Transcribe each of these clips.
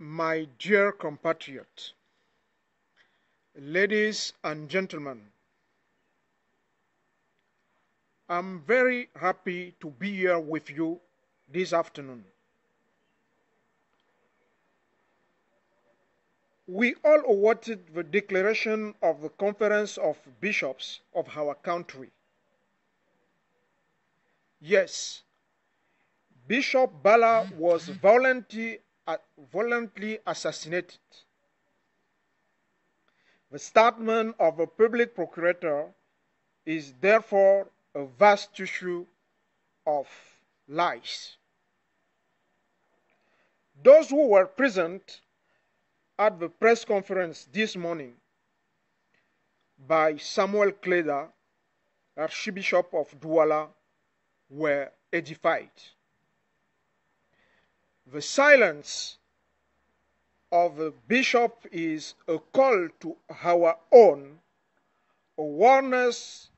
My dear compatriots, ladies and gentlemen, I'm very happy to be here with you this afternoon. We all awaited the declaration of the Conference of Bishops of our country. Yes, Bishop Bala was violently assassinated. The statement of the public procurator is therefore a vast issue of lies. Those who were present at the press conference this morning by Samuel Kleda, Archbishop of Douala, were edified. The silence of the bishop is a call to our own awareness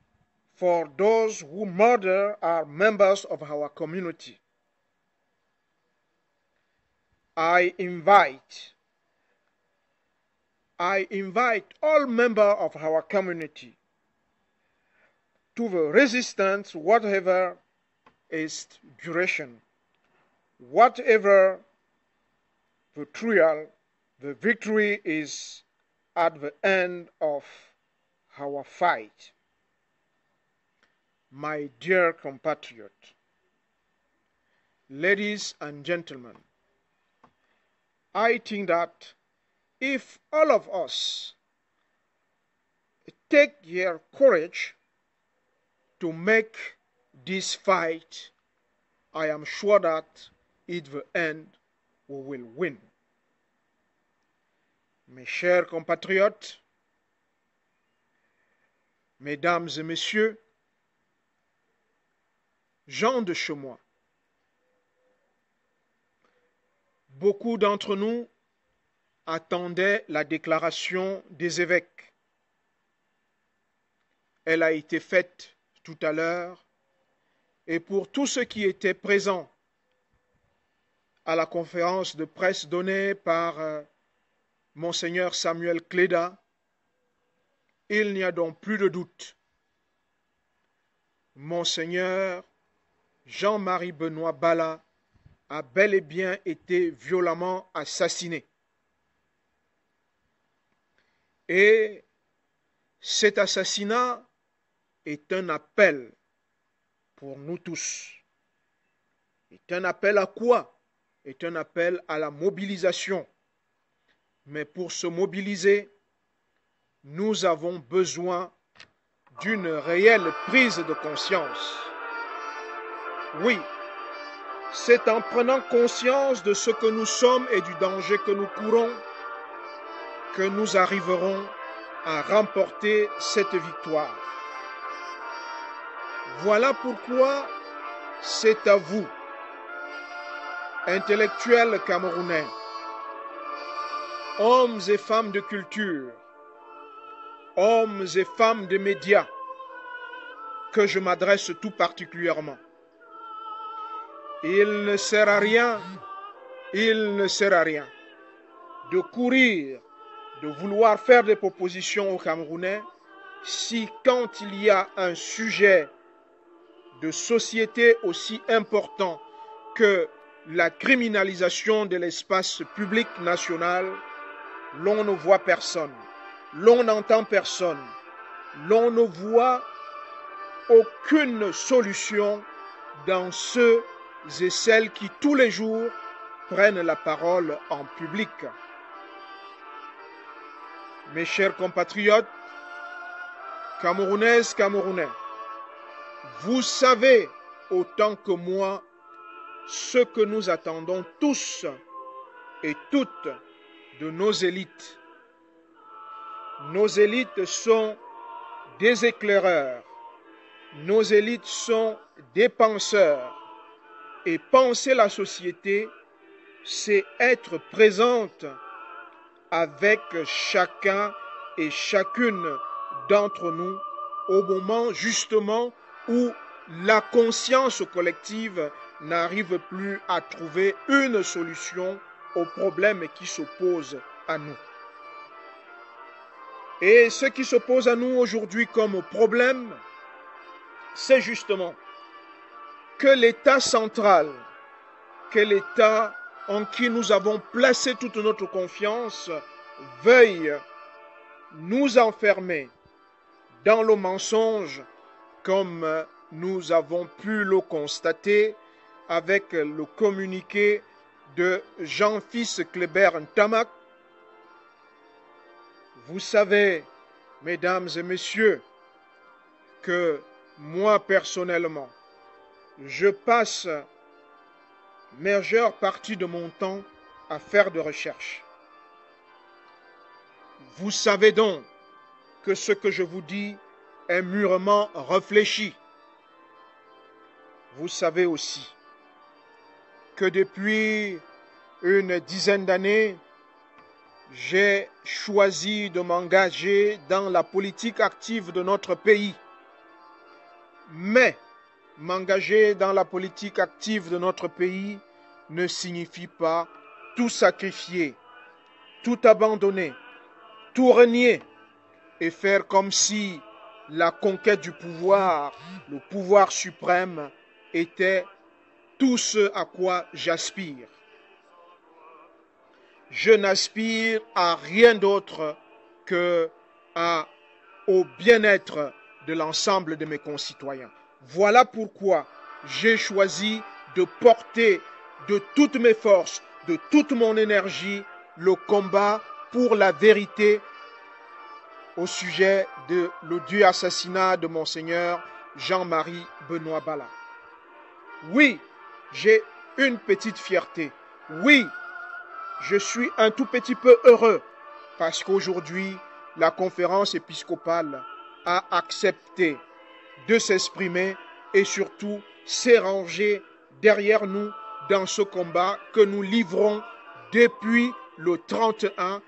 for those who murder are members of our community. I invite all members of our community to the resistance, whatever its duration, whatever the trial, the victory is at the end of our fight. My dear compatriot, ladies and gentlemen, I think that if all of us take your courage to make this fight, I am sure that at the end we will win. Mes chers compatriotes, mesdames et messieurs, gens de chez moi, beaucoup d'entre nous attendaient la déclaration des évêques. Elle a été faite tout à l'heure, et pour tous ceux qui étaient présents à la conférence de presse donnée par Monseigneur Samuel Kleda, il n'y a donc plus de doute. Monseigneur Jean-Marie Benoît Bala a bel et bien été violemment assassiné. Et cet assassinat est un appel pour nous tous. Est un appel à quoi? Est un appel à la mobilisation. Mais pour se mobiliser, nous avons besoin d'une réelle prise de conscience. Oui, c'est en prenant conscience de ce que nous sommes et du danger que nous courons que nous arriverons à remporter cette victoire. Voilà pourquoi c'est à vous, intellectuels camerounais, hommes et femmes de culture, hommes et femmes de médias, que je m'adresse tout particulièrement. Il ne sert à rien de courir, de vouloir faire des propositions aux Camerounais si quand il y a un sujet de société aussi important que la criminalisation de l'espace public national, l'on ne voit personne, l'on n'entend personne, l'on ne voit aucune solution dans ceux et celles qui tous les jours prennent la parole en public. Mes chers compatriotes, Camerounaises, Camerounais, vous savez autant que moi ce que nous attendons tous et toutes de nos élites. Nos élites sont des éclaireurs, nos élites sont des penseurs. Et penser la société, c'est être présente avec chacun et chacune d'entre nous au moment justement où la conscience collective n'arrive plus à trouver une solution aux problèmes qui s'opposent à nous. Et ce qui s'oppose à nous aujourd'hui comme problème, c'est justement que l'État central, que l'État en qui nous avons placé toute notre confiance, veuille nous enfermer dans le mensonge, comme nous avons pu le constater avec le communiqué de Jean-Fils Kléber Ntamak. Vous savez, mesdames et messieurs, que moi personnellement, je passe majeure partie de mon temps à faire de recherche. Vous savez donc que ce que je vous dis est mûrement réfléchi. Vous savez aussi que depuis une dizaine d'années, j'ai choisi de m'engager dans la politique active de notre pays. Mais m'engager dans la politique active de notre pays ne signifie pas tout sacrifier, tout abandonner, tout renier et faire comme si la conquête du pouvoir, le pouvoir suprême, était tout ce à quoi j'aspire. Je n'aspire à rien d'autre au bien-être de l'ensemble de mes concitoyens. Voilà pourquoi j'ai choisi de porter de toutes mes forces, de toute mon énergie, le combat pour la vérité au sujet de l'odieux assassinat de Monseigneur Jean-Marie Benoît Bala. Oui, j'ai une petite fierté. Oui, je suis un tout petit peu heureux parce qu'aujourd'hui, la conférence épiscopale a accepté de s'exprimer et surtout s'est rangée derrière nous dans ce combat que nous livrons depuis le 31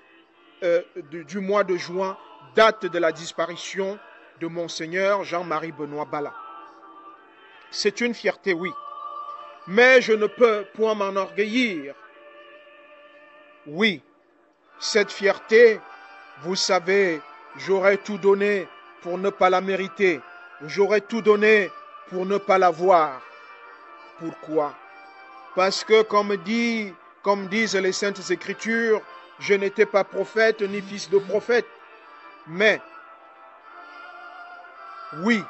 du mois de juin, date de la disparition de Monseigneur Jean-Marie Benoît Bala. C'est une fierté, oui, mais je ne peux point m'enorgueillir. Oui, cette fierté, vous savez, j'aurais tout donné pour ne pas la mériter. J'aurais tout donné pour ne pas l'avoir. Pourquoi? Parce que, comme disent les Saintes Écritures, je n'étais pas prophète ni fils de prophète. Mais, oui,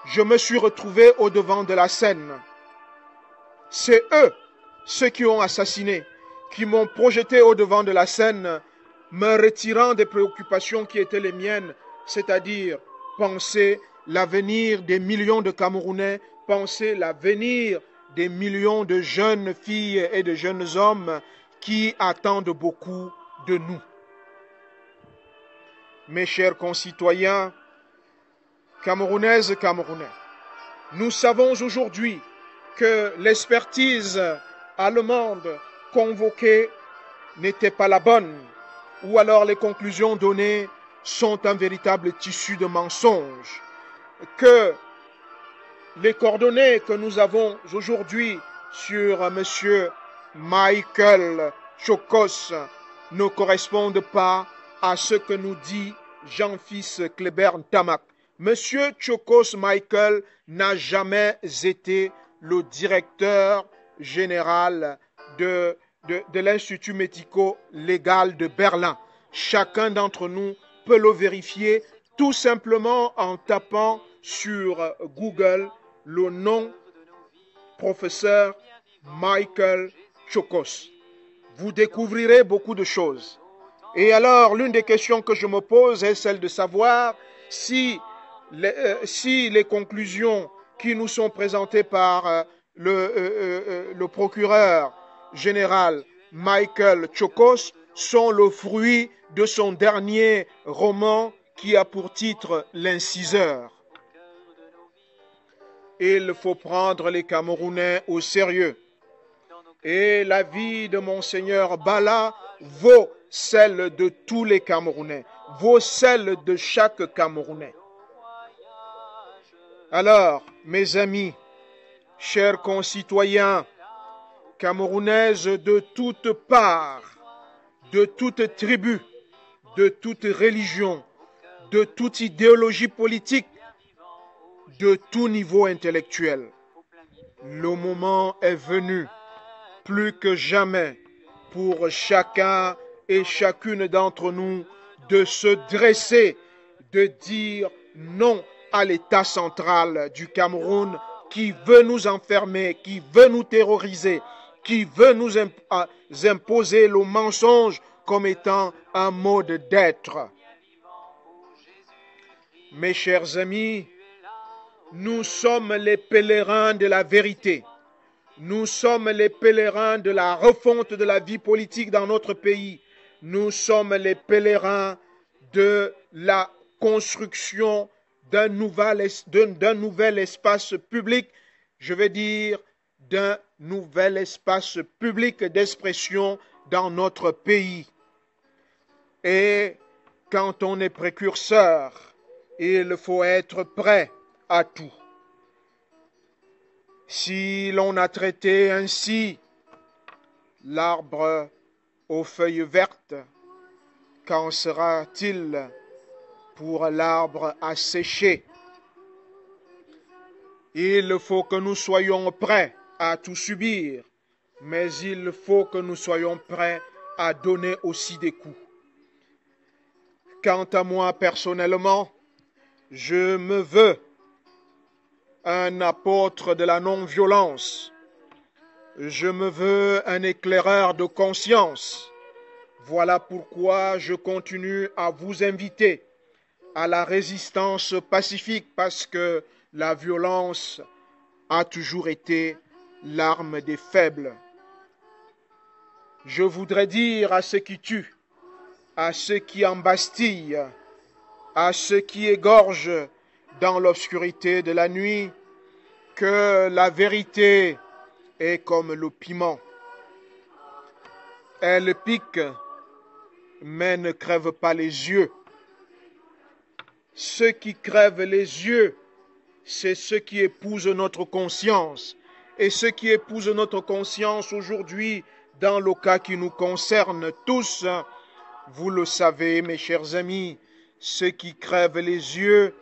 je me suis retrouvé au devant de la scène. C'est eux, ceux qui ont assassiné, qui m'ont projeté au devant de la scène, me retirant des préoccupations qui étaient les miennes, c'est-à-dire penser l'avenir des millions de Camerounais, penser l'avenir des millions de jeunes filles et de jeunes hommes qui attendent beaucoup de nous. Mes chers concitoyens, Camerounaises et Camerounais, nous savons aujourd'hui que l'expertise allemande convoquée n'était pas la bonne, ou alors les conclusions données sont un véritable tissu de mensonges, que les coordonnées que nous avons aujourd'hui sur M. Michael Chokos ne correspondent pas à ce que nous dit Jean-Fils Kléber Ntamak. M. Chokos Michael n'a jamais été le directeur général de l'Institut médico-légal de Berlin. Chacun d'entre nous peut le vérifier tout simplement en tapant sur Google le nom professeur Michael Chokos. Vous découvrirez beaucoup de choses. Et alors, l'une des questions que je me pose est celle de savoir si les conclusions qui nous sont présentées par le procureur général Michael Chokos sont le fruit de son dernier roman qui a pour titre L'Inciseur. Il faut prendre les Camerounais au sérieux. Et la vie de Monseigneur Bala vaut celle de tous les Camerounais, vaut celle de chaque Camerounais. Alors, mes amis, chers concitoyens, camerounaises de toutes parts, de toutes tribus, de toute religion, de toute idéologie politique, de tout niveau intellectuel. Le moment est venu, plus que jamais, pour chacun et chacune d'entre nous de se dresser, de dire non à l'État central du Cameroun qui veut nous enfermer, qui veut nous terroriser, qui veut nous imposer le mensonge comme étant un mode d'être. Mes chers amis, nous sommes les pèlerins de la vérité. Nous sommes les pèlerins de la refonte de la vie politique dans notre pays. Nous sommes les pèlerins de la construction d'un nouvel espace public, je veux dire d'un nouvel espace public d'expression dans notre pays. Et quand on est précurseur, il faut être prêt à tout. Si l'on a traité ainsi l'arbre aux feuilles vertes, qu'en sera-t-il pour l'arbre asséché? Il faut que nous soyons prêts à tout subir, mais il faut que nous soyons prêts à donner aussi des coups. Quant à moi personnellement, je me veux un apôtre de la non-violence. Je me veux un éclaireur de conscience. Voilà pourquoi je continue à vous inviter à la résistance pacifique, parce que la violence a toujours été l'arme des faibles. Je voudrais dire à ceux qui tuent, à ceux qui embastillent, à ceux qui égorgent dans l'obscurité de la nuit, que la vérité est comme le piment. Elle pique, mais ne crève pas les yeux. Ceux qui crèvent les yeux, c'est ceux qui épousent notre conscience. Et ceux qui épousent notre conscience aujourd'hui, dans le cas qui nous concerne tous, vous le savez, mes chers amis, ceux qui crèvent les yeux,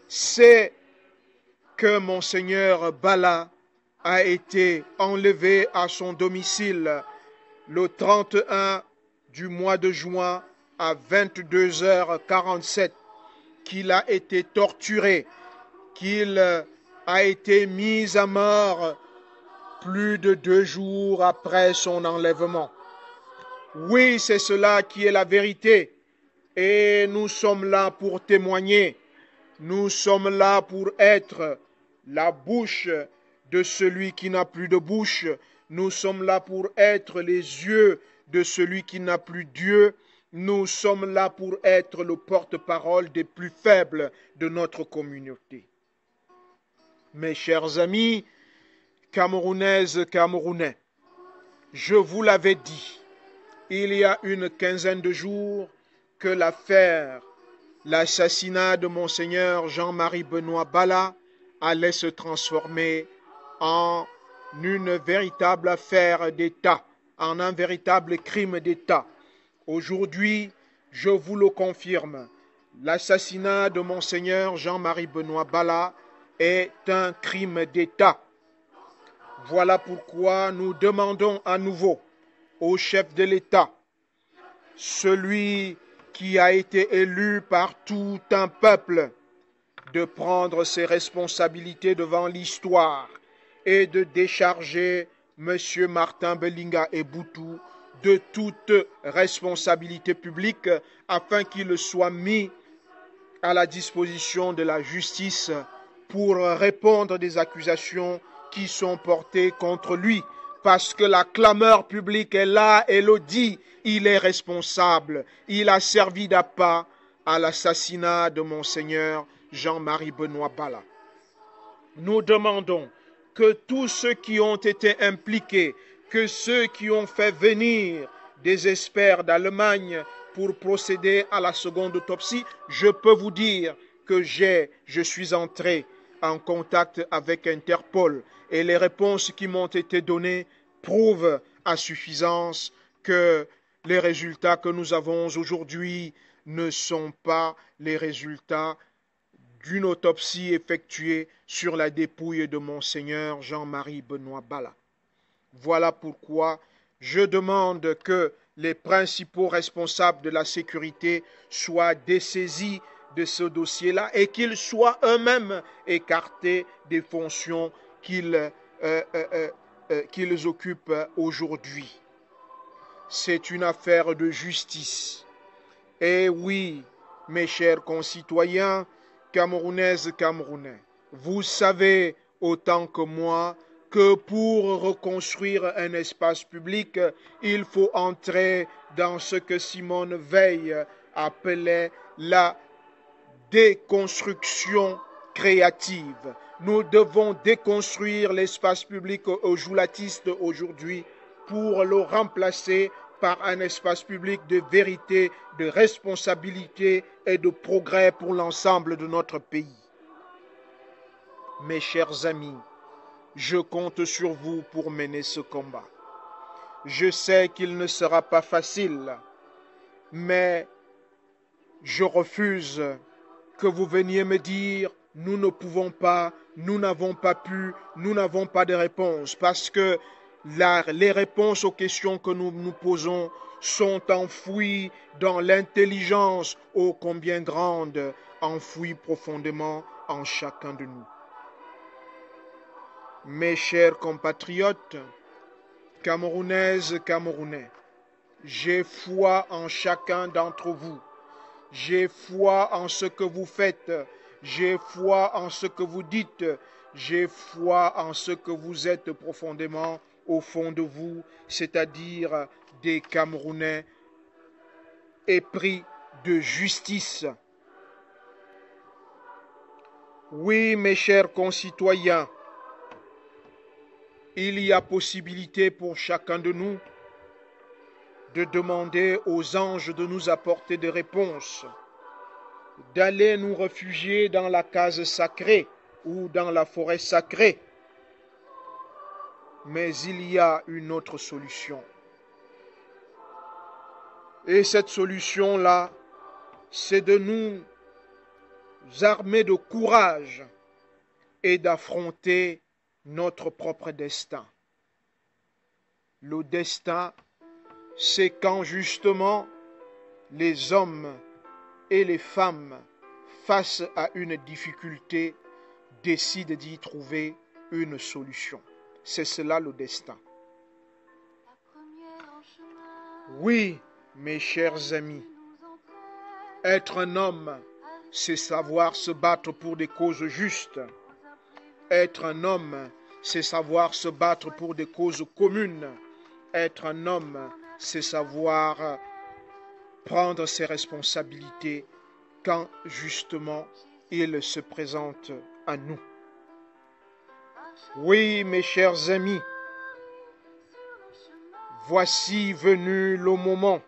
c'est que Monseigneur Bala a été enlevé à son domicile le 31 du mois de juin à 22h47, qu'il a été torturé, qu'il a été mis à mort plus de 2 jours après son enlèvement. Oui, c'est cela qui est la vérité, et nous sommes là pour témoigner. Nous sommes là pour être la bouche de celui qui n'a plus de bouche. Nous sommes là pour être les yeux de celui qui n'a plus d'yeux. Nous sommes là pour être le porte-parole des plus faibles de notre communauté. Mes chers amis, Camerounaises, Camerounais, je vous l'avais dit, il y a une quinzaine de jours que l'assassinat de Monseigneur Jean-Marie Benoît Bala allait se transformer en une véritable affaire d'État, en un véritable crime d'État. Aujourd'hui, je vous le confirme, l'assassinat de Monseigneur Jean-Marie Benoît Bala est un crime d'État. Voilà pourquoi nous demandons à nouveau au chef de l'État, celui qui a été élu par tout un peuple, de prendre ses responsabilités devant l'histoire et de décharger M. Martin Belinga Eboutou de toute responsabilité publique afin qu'il soit mis à la disposition de la justice pour répondre des accusations qui sont portées contre lui. Parce que la clameur publique est là et le dit, il est responsable. Il a servi d'appât à l'assassinat de Monseigneur Jean-Marie Benoît Bala. Nous demandons que tous ceux qui ont été impliqués, que ceux qui ont fait venir des experts d'Allemagne pour procéder à la seconde autopsie, je peux vous dire que je suis entré en contact avec Interpol et les réponses qui m'ont été données prouve à suffisance que les résultats que nous avons aujourd'hui ne sont pas les résultats d'une autopsie effectuée sur la dépouille de Monseigneur Jean-Marie Benoît Bala. Voilà pourquoi je demande que les principaux responsables de la sécurité soient dessaisis de ce dossier-là et qu'ils soient eux-mêmes écartés des fonctions qu'ils occupent aujourd'hui. C'est une affaire de justice. Et oui, mes chers concitoyens, Camerounaises, Camerounais, vous savez autant que moi que pour reconstruire un espace public, il faut entrer dans ce que Simone Veil appelait la déconstruction créative. Nous devons déconstruire l'espace public joulatiste aujourd'hui pour le remplacer par un espace public de vérité, de responsabilité et de progrès pour l'ensemble de notre pays. Mes chers amis, je compte sur vous pour mener ce combat. Je sais qu'il ne sera pas facile, mais je refuse que vous veniez me dire « nous ne pouvons pas, nous n'avons pas pu, nous n'avons pas de réponse » parce que les réponses aux questions que nous nous posons sont enfouies dans l'intelligence ô combien grande, enfouie profondément en chacun de nous. Mes chers compatriotes, Camerounaises, Camerounais, j'ai foi en chacun d'entre vous. J'ai foi en ce que vous faites. J'ai foi en ce que vous dites. J'ai foi en ce que vous êtes profondément au fond de vous, c'est-à-dire des Camerounais épris de justice. Oui, mes chers concitoyens, il y a possibilité pour chacun de nous de demander aux anges de nous apporter des réponses, d'aller nous réfugier dans la case sacrée ou dans la forêt sacrée. Mais il y a une autre solution. Et cette solution-là, c'est de nous armer de courage et d'affronter notre propre destin. Le destin, c'est quand justement les hommes et les femmes, face à une difficulté, décident d'y trouver une solution. C'est cela le destin. Oui, mes chers amis, être un homme, c'est savoir se battre pour des causes justes. Être un homme, c'est savoir se battre pour des causes communes. Être un homme, c'est savoir prendre ses responsabilités quand justement il se présente à nous. Oui, mes chers amis, voici venu le moment,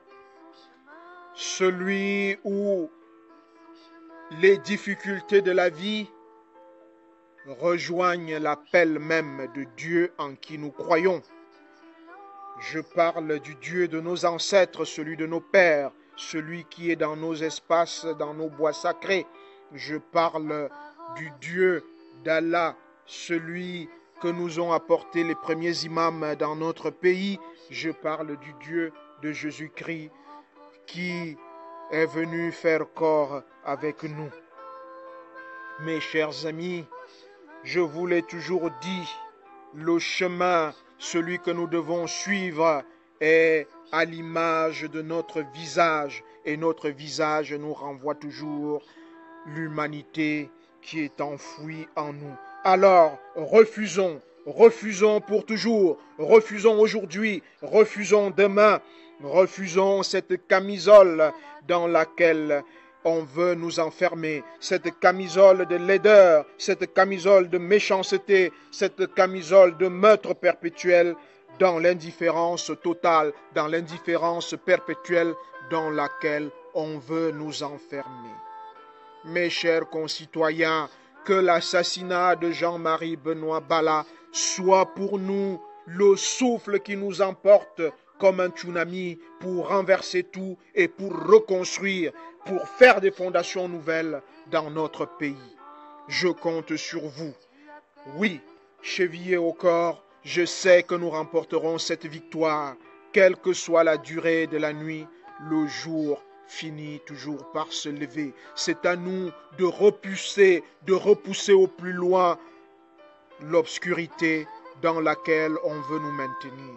celui où les difficultés de la vie rejoignent l'appel même de Dieu en qui nous croyons. Je parle du Dieu de nos ancêtres, celui de nos pères, celui qui est dans nos espaces, dans nos bois sacrés. Je parle du Dieu d'Allah, celui que nous ont apporté les premiers imams dans notre pays. Je parle du Dieu de Jésus-Christ qui est venu faire corps avec nous. Mes chers amis, je vous l'ai toujours dit, le chemin, celui que nous devons suivre, est à l'image de notre visage. Et notre visage nous renvoie toujours l'humanité qui est enfouie en nous. Alors, refusons pour toujours, refusons aujourd'hui, refusons demain, refusons cette camisole dans laquelle on veut nous enfermer, cette camisole de laideur, cette camisole de méchanceté, cette camisole de meurtre perpétuel, dans l'indifférence totale, dans l'indifférence perpétuelle dans laquelle on veut nous enfermer. Mes chers concitoyens, que l'assassinat de Jean-Marie Benoît Bala soit pour nous le souffle qui nous emporte comme un tsunami pour renverser tout et pour reconstruire, pour faire des fondations nouvelles dans notre pays. Je compte sur vous. Oui, chevillés au corps, je sais que nous remporterons cette victoire, quelle que soit la durée de la nuit, le jour finit toujours par se lever. C'est à nous de repousser au plus loin l'obscurité dans laquelle on veut nous maintenir.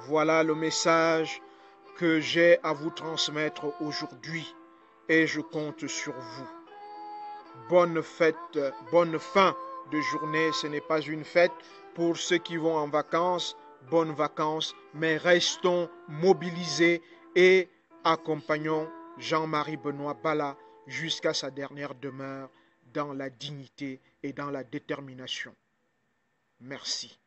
Voilà le message que j'ai à vous transmettre aujourd'hui et je compte sur vous. Bonne fête, bonne fin de journée. Ce n'est pas une fête pour ceux qui vont en vacances. Bonnes vacances, mais restons mobilisés et accompagnons Jean-Marie Benoît Bala jusqu'à sa dernière demeure dans la dignité et dans la détermination. Merci.